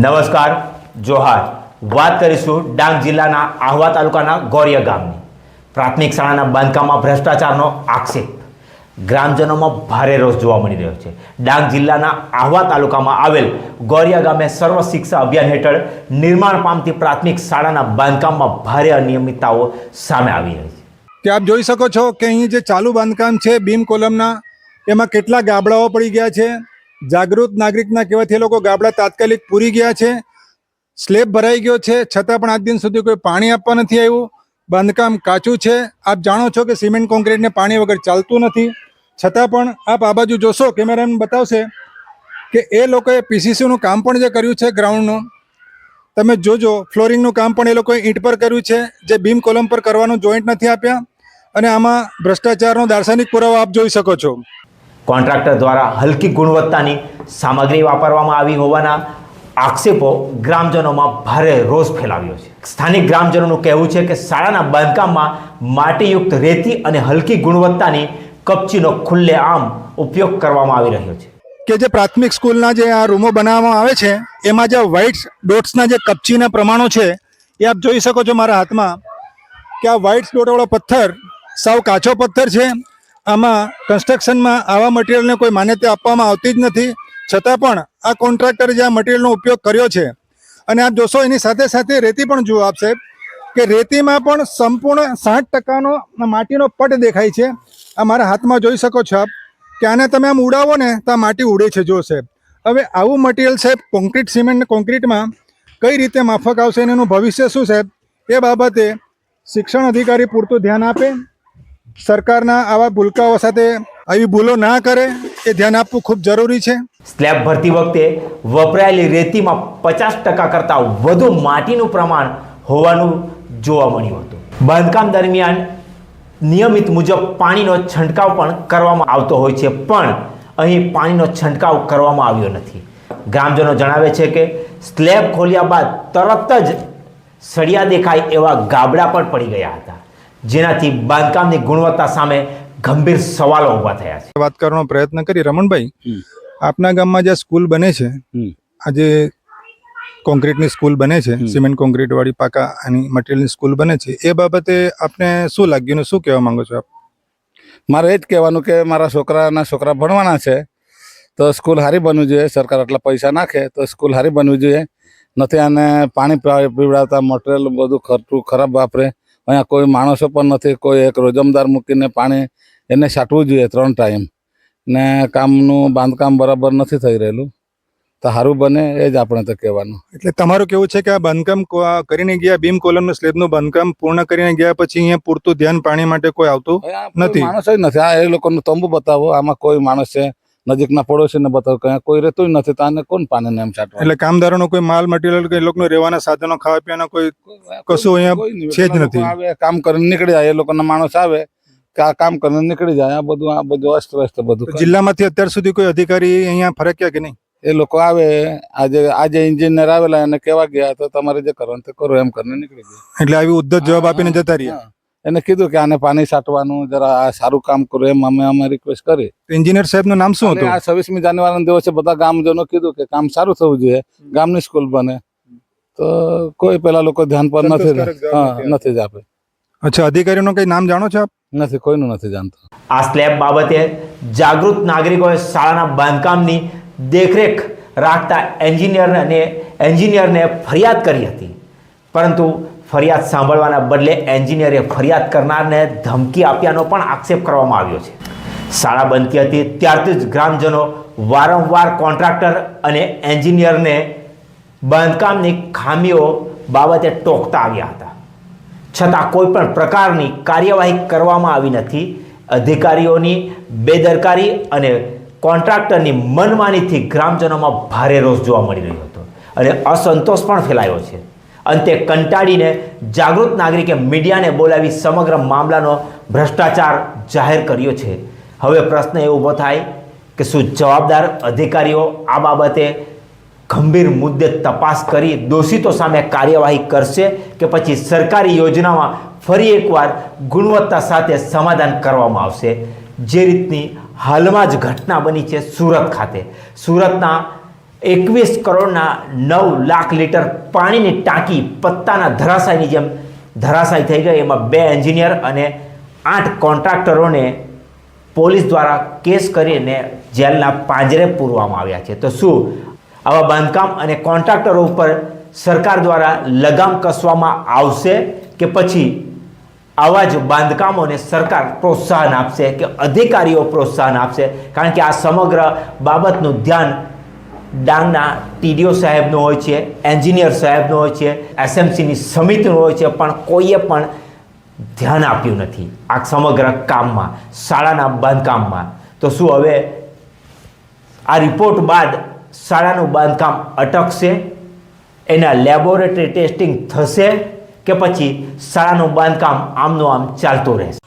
નમસ્કાર, જોહાર. વાત કરીશું ડાંગ જિલ્લાના આહવા તાલુકાના ગોરિયા ગામની. પ્રાથમિક શાળાના બાંધકામમાં ભ્રષ્ટાચારનો આક્ષેપ. ગ્રામજનોમાં ભારે રોષ જોવા મળી રહ્યો છે. ડાંગ જિલ્લાના આહવા તાલુકામાં આવેલ ગોરિયા ગામે સર્વ શિક્ષા અભિયાન હેઠળ નિર્માણ પામતી પ્રાથમિક શાળાના બાંધકામમાં ભારે અનિયમિતતાઓ સામે આવી રહી છે. કે આપ જોઈ શકો છો કે અહીં જે ચાલુ બાંધકામ છે બીમ કોલમના, એમાં કેટલા ગાબડાઓ પડી ગયા છે. જાગૃત નાગરિકના કહેવાથી એ લોકો ગાબડા તાત્કાલિક પૂરી ગયા છે. સ્લેબ ભરાઈ ગયો છે, છતાં પણ આજ દિન સુધી કોઈ પાણી આપવા નથી આવ્યું. બાંધકામ કાચું છે. આપ જાણો છો કે સિમેન્ટ કોન્ક્રીટને પાણી વગર ચાલતું નથી. છતાં પણ આપ આ બાજુ જોશો, કેમેરામેન બતાવશે કે એ લોકોએ પીસીસીનું કામ પણ જે કર્યું છે ગ્રાઉન્ડનું, તમે જોજો. ફ્લોરિંગનું કામ પણ એ લોકોએ ઈંટ પર કર્યું છે, જે બીમ કોલમ પર કરવાનું જોઈન્ટ નથી આપ્યા. અને આમાં ભ્રષ્ટાચારનો દાર્શનિક પુરાવો આપ જોઈ શકો છો. કોન્ટ્રાક્ટર દ્વારા હલકી ગુણવત્તાની સામગ્રી વાપરવામાં આવી હોવાના આક્ષેપો ગ્રામજનોમાં ભારે રોષ ફેલાવ્યો છે. સ્થાનિક ગ્રામજનોનું કહેવું છે કે શાળાના બાંધકામમાં માટીયુક્ત રેતી અને હલકી ગુણવત્તાની કપચીનો ખુલ્લેઆમ ઉપયોગ કરવામાં આવી રહ્યો છે. કે જે પ્રાથમિક સ્કૂલના જે આ રૂમો બનાવવામાં આવે છે, એમાં જે વ્હાઇટ ડોટ્સના જે કપચીના પ્રમાણો છે એ આપ જોઈ શકો છો મારા હાથમાં, કે આ વ્હાઇટ ડોટવાળો પથ્થર સાવ કાચો પથ્થર છે. આમાં કન્સ્ટ્રક્શનમાં આવા મટીરિયલને કોઈ માન્યતા આપવામાં આવતી જ નથી. છતાં પણ આ કોન્ટ્રાક્ટરે જે આ મટીરિયલનો ઉપયોગ કર્યો છે, અને આપ જોશો એની સાથે સાથે રેતી પણ જુઓ આપ સાહેબ, કે રેતીમાં પણ સંપૂર્ણ 60% માટીનો પટ દેખાય છે. આ મારા હાથમાં જોઈ શકો છો આપ, કે આને તમે આમ ઉડાવો ને તો આ માટી ઉડે છે. જો સાહેબ, હવે આવું મટીરિયલ સાહેબ કોન્ક્રીટ સિમેન્ટ કોન્ક્રીટમાં કઈ રીતે માફક આવશે અને એનું ભવિષ્ય શું સાહેબ, એ બાબતે શિક્ષણ અધિકારી પૂરતું ધ્યાન આપે. સરકારના આવા ભૂલકાઓ સાથે આવી ભૂલો ના કરે, એ ધ્યાન આપવું ખૂબ જરૂરી છે. સ્લેબ ભરતી વખતે વપરાયેલી રેતીમાં 50% કરતાં વધુ માટીનું પ્રમાણ હોવાનું જોવા મળ્યું હતું. બાંધકામ દરમિયાન નિયમિત મુજબ પાણીનો છંટકાવ પણ કરવામાં આવતો હોય છે, પણ અહીં પાણીનો છંટકાવ કરવામાં આવ્યો નથી. ગ્રામજનો જણાવે છે કે સ્લેબ ખોલ્યા બાદ તરત જ સળિયા દેખાય એવા ગાબડા પણ પડી ગયા હતા, જેનાથી બાંધકામની ગુણવત્તા સામે ગંભીર સવાલો ઊભા થયા છે. વાત કરવાનો પ્રયત્ન કરી. રમણભાઈ, આપના ગામમાં જે સ્કૂલ બને છે, આજે કોન્ક્રીટની સ્કૂલ બને છે, સિમેન્ટ કોન્ક્રીટ વાળી પાકા અને મટીરિયલની સ્કૂલ બને છે, એ બાબતે આપને શું લાગ્યું ને શું કહેવા માંગો છો આપ? મારે એ જ કહેવાનું કે મારા છોકરા ભણવાના છે, તો સ્કૂલ સારી બનવી જોઈએ. સરકાર આટલા પૈસા નાખે તો સ્કૂલ સારી બનવી જોઈએ. નથી આને પાણી પીવડાવતા, મટીરિયલ બધું ખર્ચું ખરાબ વાપરે. અહીંયા કોઈ માણસો પણ નથી. કોઈ એક રોજમદાર મૂકીને પાણી એને છાંટવું જોઈએ 3 ટાઈમ. ને કામનું બાંધકામ બરાબર નથી થઈ રહેલું, તો સારું બને એ જ આપણે તો કહેવાનું. એટલે તમારું કેવું છે કે આ બાંધકામ કરીને ગયા, બીમ કોલમનું સ્લેબનું બાંધકામ પૂર્ણ કરીને ગયા પછી અહીંયા પૂરતું ધ્યાન પાણી માટે કોઈ આવતું નથી? માણસ જ નથી. આ એ લોકોનું તંબુ બતાવો, આમાં કોઈ માણસ છે નજીકના પડોશીને બતાવો, કયા કોઈ રહેતું નથી, તો આને કોણ પાણીને એમ છાંટવા? એટલે કામદારોનો કોઈ માલ મટીરિયલ કે એ લોકોનું રહેવાના સાધનો, ખાવા પીવાના કોઈ કશું અહીંયા છે જ નથી. આવે કામ કરીને નીકળી જાય, એ લોકોના માણસ આવે કે આ કામ કરીને નીકળી જાય. આ બધું અસ્તવ્યસ્ત બધું. જિલ્લામાંથી અત્યાર સુધી કોઈ અધિકારી અહીંયા ફરક્યા કે નહીં? એ લોકો આવે, આજે એન્જિનિયર આવેલા એને કહેવા ગયા તો તમારે જે કરવાનું તે કરો એમ કરીને નીકળી ગયા. એટલે આવી ઉદ્ધત જવાબ આપીને જતા રહ્યા. એને કીધું કે આને પાણી છાંટવાનું, જરા આ સારું કામ કરો એમ અમે રિક્વેસ્ટ કરી. એન્જિનિયર સાહેબનું નામ શું હતું? આ 26મી જાન્યુઆરીના દિવસે બધા ગામજનો કીધું કે કામ સારું થવું જોઈએ, ગામની સ્કૂલ બને, તો કોઈ પેલા લોકો ધ્યાન પર નથી જ આપે. અચ્છા, અધિકારીનું કઈ નામ જાણો છો આપ? નથી, કોઈનું નથી જાણતો. આ સ્લેબ બાબતે જાગૃત નાગરિકોએ શાળાના બાંધકામની દેખરેખ રાખતા એન્જિનિયરને ફરિયાદ કરી હતી, પરંતુ ફરિયાદ સાંભળવાના બદલે એન્જિનિયરે ફરિયાદ કરનારને ધમકી આપ્યાનો પણ આક્ષેપ કરવામાં આવ્યો છે. શાળા બનતી હતી ત્યારથી જ ગ્રામજનો વારંવાર કોન્ટ્રાક્ટર અને એન્જિનિયરને બાંધકામની ખામીઓ બાબતે ટોકતા આવ્યા હતા, છતાં કોઈ પણ પ્રકારની કાર્યવાહી કરવામાં આવી નથી. અધિકારીઓની બેદરકારી અને કોન્ટ્રાક્ટરની મનમાનીથી ગ્રામજનોમાં ભારે રોષ જોવા મળી રહ્યો હતો અને અસંતોષ પણ ફેલાયો છે. અંતે કંટાળીને જાગૃત નાગરિકે મીડિયાને બોલાવી સમગ્ર મામલાનો ભ્રષ્ટાચાર જાહેર કર્યો છે. હવે પ્રશ્ન એ ઊભો થાય કે શું જવાબદાર અધિકારીઓ આ બાબતે ગંભીર મુદ્દે તપાસ કરી દોષિતો સામે કાર્યવાહી કરશે કે પછી સરકારી યોજનામાં ફરી એકવાર ગુણવત્તા સાથે સમાધાન કરવામાં આવશે? જે રીતની હાલમાં જ ઘટના બની છે સુરત ખાતે, સુરતના 21 કરોડના 9 લાખ લીટર પાણીની ટાંકી પત્તાના ધરાશાયની જેમ ધરાશાય થઈ ગઈ. એમાં 2 એન્જિનિયર અને 8 કોન્ટ્રાક્ટરોને પોલીસ દ્વારા કેસ કરીને જેલના પાંજરે પૂરવામાં આવ્યા છે. તો શું આવા બાંધકામ અને કોન્ટ્રાક્ટરો ઉપર સરકાર દ્વારા લગામ કસવામાં આવશે કે પછી આવા જ બાંધકામોને સરકાર પ્રોત્સાહન આપશે કે અધિકારીઓ પ્રોત્સાહન આપશે? કારણ કે આ સમગ્ર બાબતનું ધ્યાન ડાંગના ટીડીઓ સાહેબનો હોય છે, એન્જિનિયર સાહેબનો હોય છે, એસએમસીની સમિતિનો હોય છે, પણ કોઈએ પણ ધ્યાન આપ્યું નથી આ સમગ્ર કામમાં, શાળાના બાંધકામમાં. તો શું હવે આ રિપોર્ટ બાદ શાળાનું બાંધકામ અટકશે? એના લેબોરેટરી ટેસ્ટિંગ થશે કે પછી શાળાનું બાંધકામ આમનું આમ ચાલતું રહેશે?